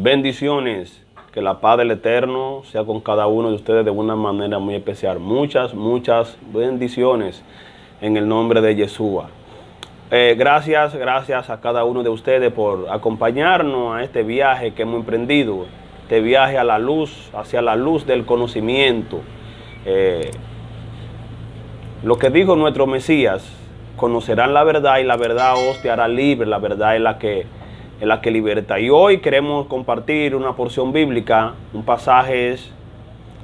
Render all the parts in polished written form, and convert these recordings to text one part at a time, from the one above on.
Bendiciones, que la paz del Eterno sea con cada uno de ustedes de una manera muy especial. Muchas bendiciones en el nombre de Yeshua. Gracias a cada uno de ustedes por acompañarnos a este viaje que hemos emprendido, este viaje a la luz, hacia la luz del conocimiento. Lo que dijo nuestro Mesías: conocerán la verdad y la verdad os te hará libre. La verdad es la que liberta. Y hoy queremos compartir una porción bíblica, un pasaje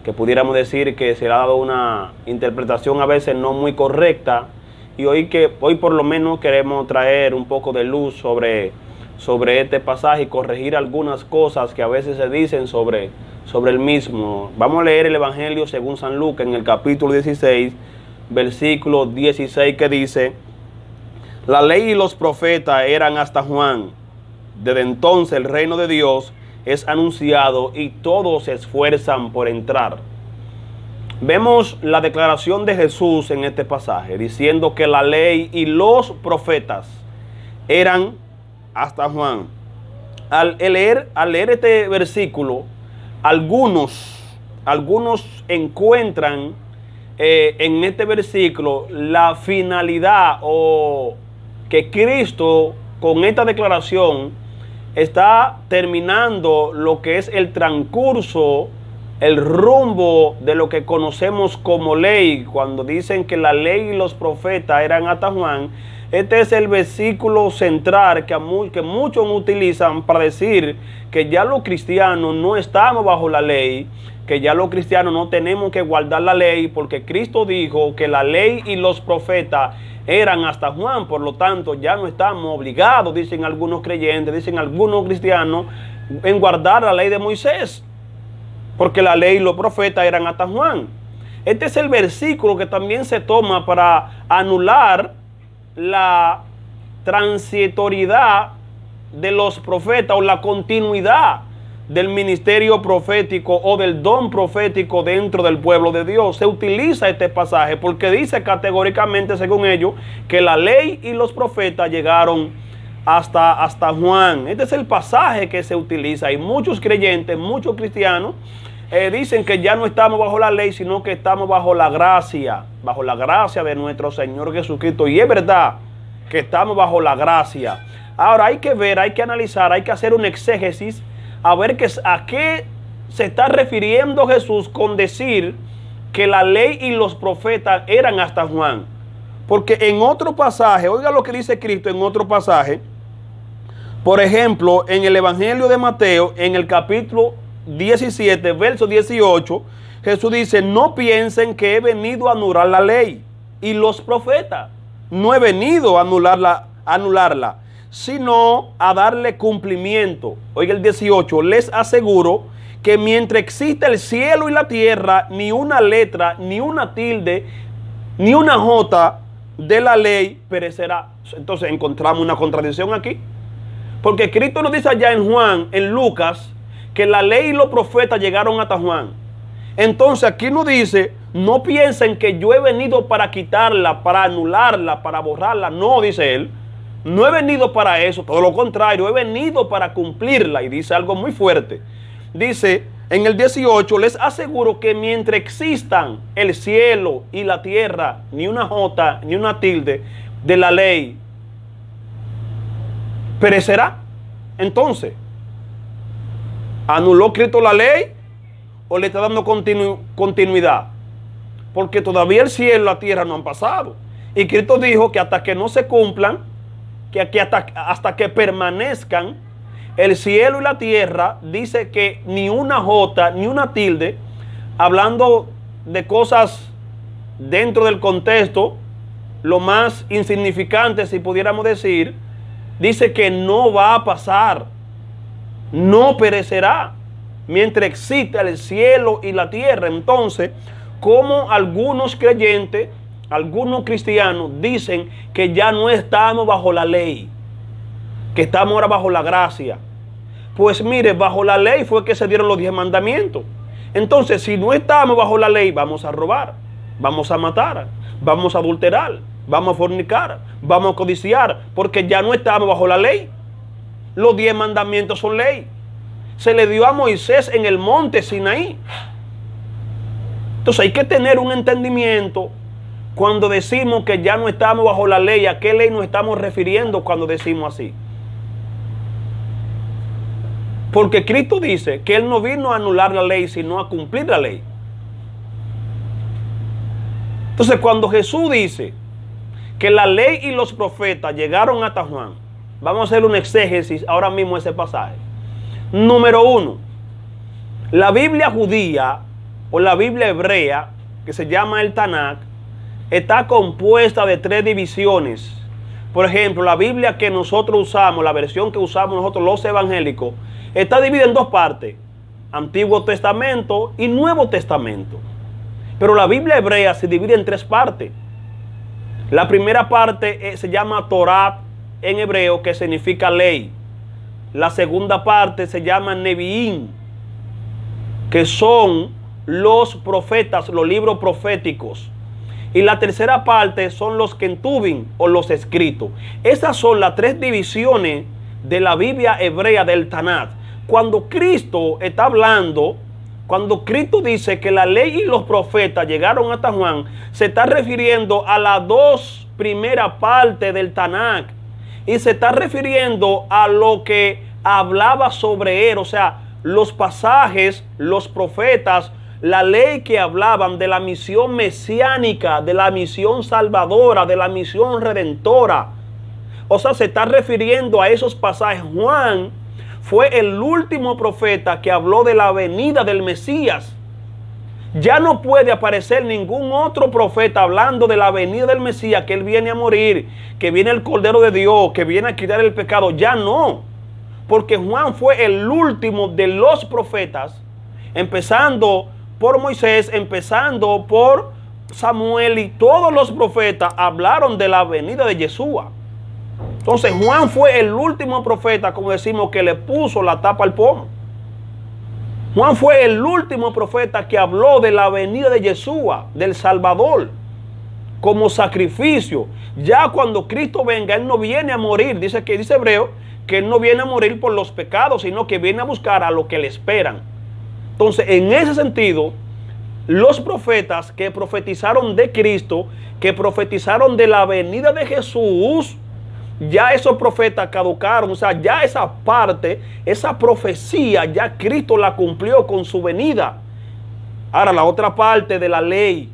que pudiéramos decir que se le ha dado una interpretación a veces no muy correcta. Y hoy por lo menos queremos traer un poco de luz sobre este pasaje y corregir algunas cosas que a veces se dicen sobre el mismo. Vamos a leer el Evangelio según San Lucas en el capítulo 16, versículo 16, que dice: la ley y los profetas eran hasta Juan. Desde entonces el reino de Dios es anunciado y todos se esfuerzan por entrar. Vemos la declaración de Jesús en este pasaje, diciendo que la ley y los profetas eran hasta Juan. Al leer este versículo, algunos encuentran en este versículo la finalidad, o que Cristo con esta declaración está terminando lo que es el transcurso, el rumbo de lo que conocemos como ley. Cuando dicen que la ley y los profetas eran hasta Juan, este es el versículo central que muchos utilizan para decir que ya los cristianos no estamos bajo la ley, que ya los cristianos no tenemos que guardar la ley, porque Cristo dijo que la ley y los profetas eran hasta Juan. Por lo tanto, ya no estamos obligados, dicen algunos creyentes, dicen algunos cristianos, en guardar la ley de Moisés, porque la ley y los profetas eran hasta Juan. Este es el versículo que también se toma para anular la transitoriedad de los profetas, o la continuidad del ministerio profético o del don profético dentro del pueblo de Dios. Se utiliza este pasaje porque dice categóricamente, según ellos, que la ley y los profetas llegaron hasta Juan. Este es el pasaje que se utiliza, y muchos creyentes, muchos cristianos dicen que ya no estamos bajo la ley, sino que estamos bajo la gracia de nuestro Señor Jesucristo. Y es verdad que estamos bajo la gracia. Ahora hay que ver, hay que analizar, hay que hacer un exégesis a ver a qué se está refiriendo Jesús con decir que la ley y los profetas eran hasta Juan. Porque en otro pasaje, oiga lo que dice Cristo en otro pasaje. Por ejemplo, en el Evangelio de Mateo, en el capítulo 17, verso 18, Jesús dice: no piensen que he venido a anular la ley y los profetas. No he venido a anularla, sino a darle cumplimiento. Oiga el 18: les aseguro que mientras exista el cielo y la tierra, ni una letra, ni una tilde, ni una jota de la ley perecerá. Entonces encontramos una contradicción aquí, porque Cristo nos dice allá en Juan, en Lucas, que la ley y los profetas llegaron hasta Juan. Entonces aquí nos dice: no piensen que yo he venido para quitarla, para anularla, para borrarla. No, dice él, no he venido para eso, todo lo contrario, he venido para cumplirla. Y dice algo muy fuerte. Dice en el 18: les aseguro que mientras existan el cielo y la tierra, ni una jota, ni una tilde de la ley perecerá. Entonces, ¿anuló Cristo la ley o le está dando continuidad? Porque todavía el cielo y la tierra no han pasado. Y Cristo dijo que hasta que no se cumplan, hasta que permanezcan el cielo y la tierra, dice que ni una jota, ni una tilde, hablando de cosas dentro del contexto, lo más insignificante, si pudiéramos decir, dice que no va a pasar, no perecerá, mientras exista el cielo y la tierra. Entonces, como algunos creyentes, algunos cristianos dicen que ya no estamos bajo la ley, que estamos ahora bajo la gracia. Pues mire, bajo la ley fue que se dieron los 10 mandamientos. Entonces, si no estamos bajo la ley, vamos a robar, vamos a matar, vamos a adulterar, vamos a fornicar, vamos a codiciar, porque ya no estamos bajo la ley. Los 10 mandamientos son ley. se le dio a Moisés en el monte Sinaí. Entonces hay que tener un entendimiento cuando decimos que ya no estamos bajo la ley. ¿A qué ley nos estamos refiriendo cuando decimos así? Porque Cristo dice que Él no vino a anular la ley, sino a cumplir la ley. Entonces, cuando Jesús dice que la ley y los profetas llegaron hasta Juan, vamos a hacer un exégesis ahora mismo ese pasaje. Número 1, la Biblia judía o la Biblia hebrea, que se llama el Tanakh, está compuesta de 3 divisiones. Por ejemplo, la Biblia que nosotros usamos, la versión que usamos nosotros los evangélicos, está dividida en 2 partes, Antiguo Testamento y Nuevo Testamento. Pero la Biblia hebrea se divide en 3 partes. La primera parte se llama Torah en hebreo, que significa ley. La segunda parte se llama Nevi'im, que son los profetas, los libros proféticos. Y la tercera parte son los Ketuvim o los escritos. Esas son las 3 divisiones de la Biblia hebrea del Tanakh. Cuando Cristo está hablando, cuando Cristo dice que la ley y los profetas llegaron hasta Juan, se está refiriendo a las 2 primeras partes del Tanakh. Y se está refiriendo a lo que hablaba sobre él. O sea, los pasajes, los profetas, la ley que hablaban de la misión mesiánica, de la misión salvadora, de la misión redentora. O sea, se está refiriendo a esos pasajes. Juan fue el último profeta que habló de la venida del Mesías. Ya no puede aparecer ningún otro profeta hablando de la venida del Mesías, que Él viene a morir, que viene el Cordero de Dios, que viene a quitar el pecado. Ya no. Porque Juan fue el último de los profetas, empezando por Moisés, empezando por Samuel, y todos los profetas hablaron de la venida de Yeshua. Entonces Juan fue el último profeta, como decimos, que le puso la tapa al pomo. Juan fue el último profeta que habló de la venida de Yeshua, del Salvador, como sacrificio. Ya cuando Cristo venga, Él no viene a morir. Dice Hebreo que Él no viene a morir por los pecados, sino que viene a buscar a los que le esperan. Entonces, en ese sentido, los profetas que profetizaron de Cristo, que profetizaron de la venida de Jesús, ya esos profetas caducaron. O sea, ya esa parte, esa profecía, ya Cristo la cumplió con su venida. Ahora, la otra parte de la ley,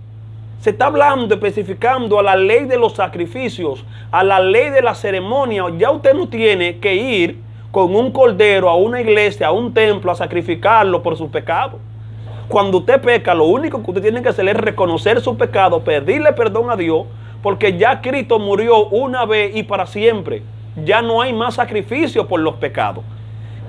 se está hablando, especificando a la ley de los sacrificios, a la ley de la ceremonia. Ya usted no tiene que ir con un cordero a una iglesia, a un templo, a sacrificarlo por su pecado. Cuando usted peca, lo único que usted tiene que hacer es reconocer su pecado, pedirle perdón a Dios, porque ya Cristo murió una vez y para siempre. Ya no hay más sacrificio por los pecados.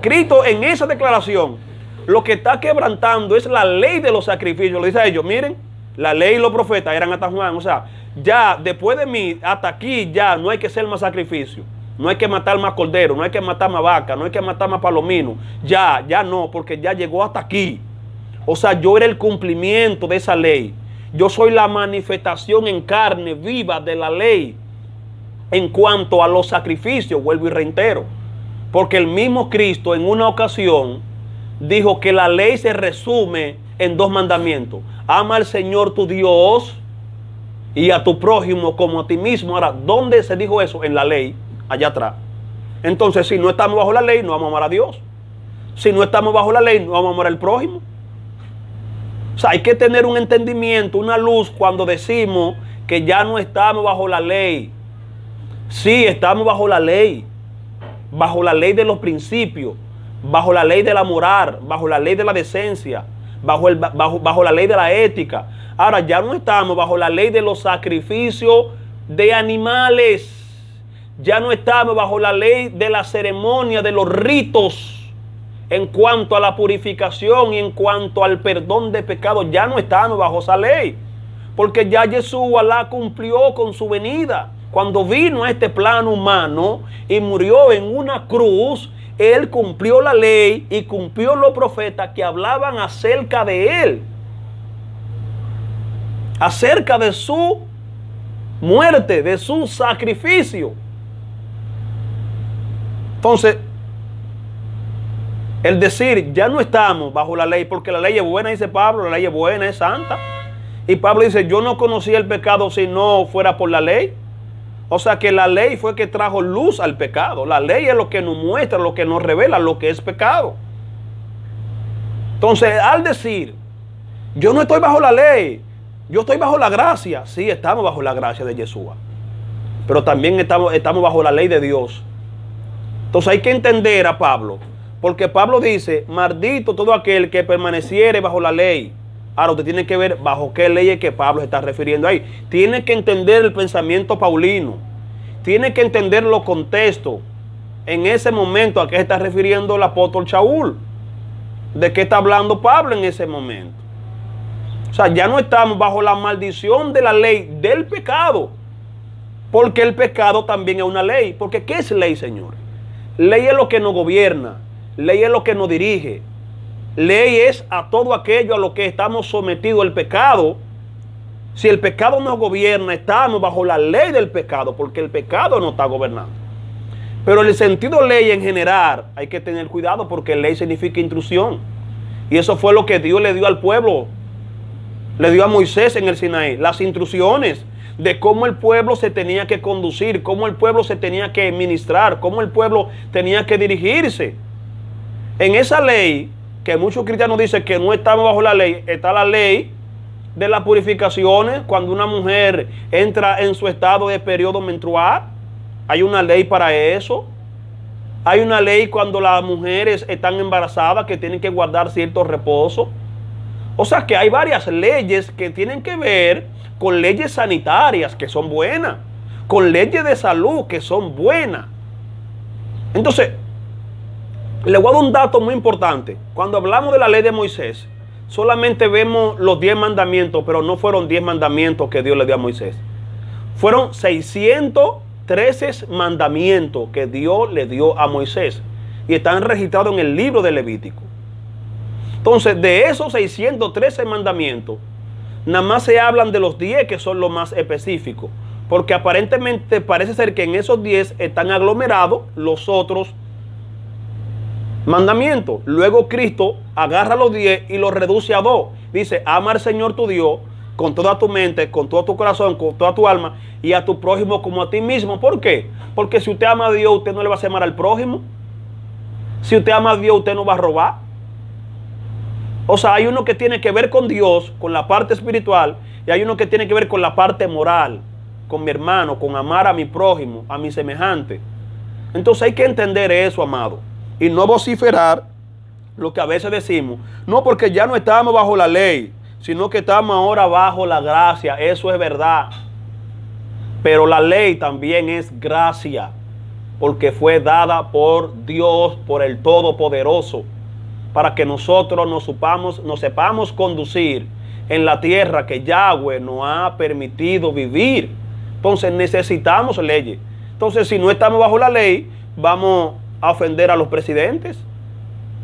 Cristo, en esa declaración, lo que está quebrantando es la ley de los sacrificios. Le dice a ellos, miren, la ley y los profetas eran hasta Juan. O sea, ya después de mí, hasta aquí ya no hay que hacer más sacrificio. No hay que matar más cordero, no hay que matar más vaca, no hay que matar más palomino. Ya no, porque ya llegó hasta aquí. O sea, yo era el cumplimiento de esa ley. Yo soy la manifestación en carne viva de la ley en cuanto a los sacrificios, vuelvo y reitero. Porque el mismo Cristo en una ocasión dijo que la ley se resume en 2 mandamientos. Ama al Señor tu Dios y a tu prójimo como a ti mismo. Ahora, ¿dónde se dijo eso? En la ley, allá atrás. Entonces, si no estamos bajo la ley, no vamos a amar a Dios. Si no estamos bajo la ley, no vamos a amar al prójimo. O sea, hay que tener un entendimiento, una luz cuando decimos que ya no estamos bajo la ley. Sí, estamos bajo la ley de los principios, bajo la ley de la moral, bajo la ley de la decencia, bajo la ley de la ética. Ahora ya no estamos bajo la ley de los sacrificios de animales. Ya no estamos bajo la ley de la ceremonia, de los ritos. En cuanto a la purificación y en cuanto al perdón de pecados, ya no estamos bajo esa ley. Porque ya Yeshua la cumplió con su venida. Cuando vino a este plano humano y murió en una cruz, Él cumplió la ley y cumplió los profetas que hablaban acerca de Él. Acerca de su muerte, de su sacrificio. Entonces, El decir, ya no estamos bajo la ley, porque la ley es buena, dice Pablo, la ley es buena, es santa. Y Pablo dice, yo no conocía el pecado si no fuera por la ley. O sea que la ley fue que trajo luz al pecado. La ley es lo que nos muestra, lo que nos revela lo que es pecado. Entonces, al decir, yo no estoy bajo la ley, yo estoy bajo la gracia. Sí, estamos bajo la gracia de Yeshua. Pero también estamos bajo la ley de Dios. Entonces hay que entender a Pablo. Porque Pablo dice, maldito todo aquel que permaneciere bajo la ley. Ahora usted tiene que ver bajo qué ley es que Pablo se está refiriendo ahí. Tiene que entender el pensamiento paulino. Tiene que entender los contextos. En ese momento a qué se está refiriendo el apóstol Shaul. ¿De qué está hablando Pablo en ese momento? O sea, ya no estamos bajo la maldición de la ley del pecado. Porque el pecado también es una ley. Porque ¿qué es ley, señores? Ley es lo que nos gobierna. Ley es lo que nos dirige. Ley es a todo aquello a lo que estamos sometidos al pecado. Si el pecado nos gobierna, estamos bajo la ley del pecado, porque el pecado nos está gobernando. Pero en el sentido ley en general, hay que tener cuidado porque ley significa instrucción. Y eso fue lo que Dios le dio al pueblo. Le dio a Moisés en el Sinaí, las instrucciones de cómo el pueblo se tenía que conducir, cómo el pueblo se tenía que ministrar, cómo el pueblo tenía que dirigirse. En esa ley, que muchos cristianos dicen que no estamos bajo la ley, está la ley de las purificaciones. Cuando una mujer entra en su estado de periodo menstrual, hay una ley para eso. Hay una ley cuando las mujeres están embarazadas que tienen que guardar cierto reposo. O sea que hay varias leyes que tienen que ver con leyes sanitarias que son buenas, con leyes de salud que son buenas. Entonces, le voy a dar un dato muy importante. Cuando hablamos de la ley de Moisés, solamente vemos los 10 mandamientos, pero no fueron 10 mandamientos que Dios le dio a Moisés. Fueron 613 mandamientos que Dios le dio a Moisés y están registrados en el libro de Levítico. Entonces, de esos 613 mandamientos, nada más se hablan de los 10 que son los más específicos, porque aparentemente parece ser que en esos 10 están aglomerados los otros mandamientos. Luego Cristo agarra los 10 y los reduce a 2. Dice, ama al Señor tu Dios con toda tu mente, con todo tu corazón, con toda tu alma y a tu prójimo como a ti mismo. ¿Por qué? Porque si usted ama a Dios, usted no le va a hacer mal al prójimo. Si usted ama a Dios, usted no va a robar. O sea, hay uno que tiene que ver con Dios, con la parte espiritual, y hay uno que tiene que ver con la parte moral, con mi hermano, con amar a mi prójimo, a mi semejante. Entonces hay que entender eso, amado. Y no vociferar lo que a veces decimos, no porque ya no estamos bajo la ley, sino que estamos ahora bajo la gracia. Eso es verdad. Pero la ley también es gracia, porque fue dada por Dios, por el Todopoderoso, para que nosotros nos sepamos conducir en la tierra que Yahweh nos ha permitido vivir. Entonces necesitamos leyes. Entonces si no estamos bajo la ley, vamos a ofender a los presidentes,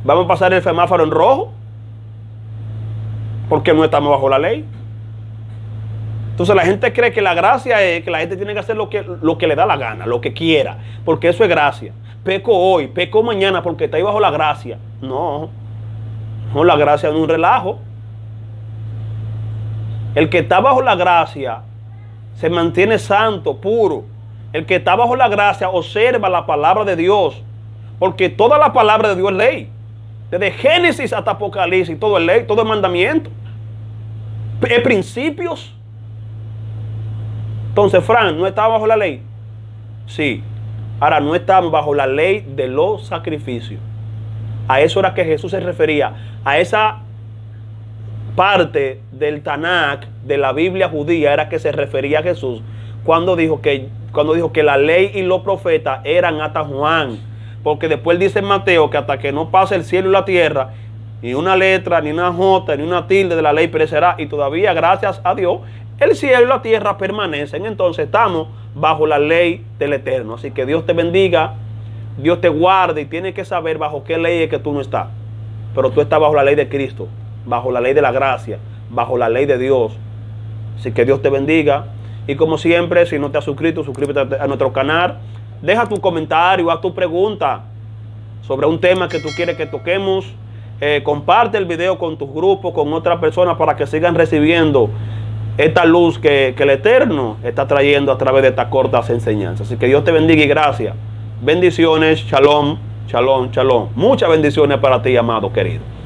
vamos a pasar el semáforo en rojo, porque no estamos bajo la ley. Entonces la gente cree que la gracia es que la gente tiene que hacer lo que le da la gana, lo que quiera, porque eso es gracia. Peco hoy, peco mañana porque está ahí bajo la gracia. No, la gracia no es un relajo. El que está bajo la gracia se mantiene santo, puro. El que está bajo la gracia observa la palabra de Dios, porque toda la palabra de Dios es ley. Desde Génesis hasta Apocalipsis, todo es ley, todo es mandamiento. Es principios. Entonces, Fran, ¿no está bajo la ley? Sí. Ahora, no estamos bajo la ley de los sacrificios. A eso era que Jesús se refería. A esa parte del Tanakh, de la Biblia judía, era que se refería a Jesús cuando dijo que la ley y los profetas eran hasta Juan. Porque después dice en Mateo que hasta que no pase el cielo y la tierra, ni una letra, ni una jota, ni una tilde de la ley perecerá. Y todavía, gracias a Dios, el cielo y la tierra permanecen. Entonces estamos bajo la ley del Eterno. Así que Dios te bendiga, Dios te guarde, y tienes que saber bajo qué ley es que tú no estás. Pero tú estás bajo la ley de Cristo, bajo la ley de la gracia, bajo la ley de Dios. Así que Dios te bendiga. Y como siempre, si no te has suscrito, suscríbete a nuestro canal. Deja tu comentario, haz tu pregunta. sobre un tema que tú quieres que toquemos, comparte el video con tus grupos, con otras personas, para que sigan recibiendo esta luz que el Eterno está trayendo a través de estas cortas enseñanzas. Así que Dios te bendiga y gracias. Bendiciones, shalom, shalom, shalom. Muchas bendiciones para ti, amado querido.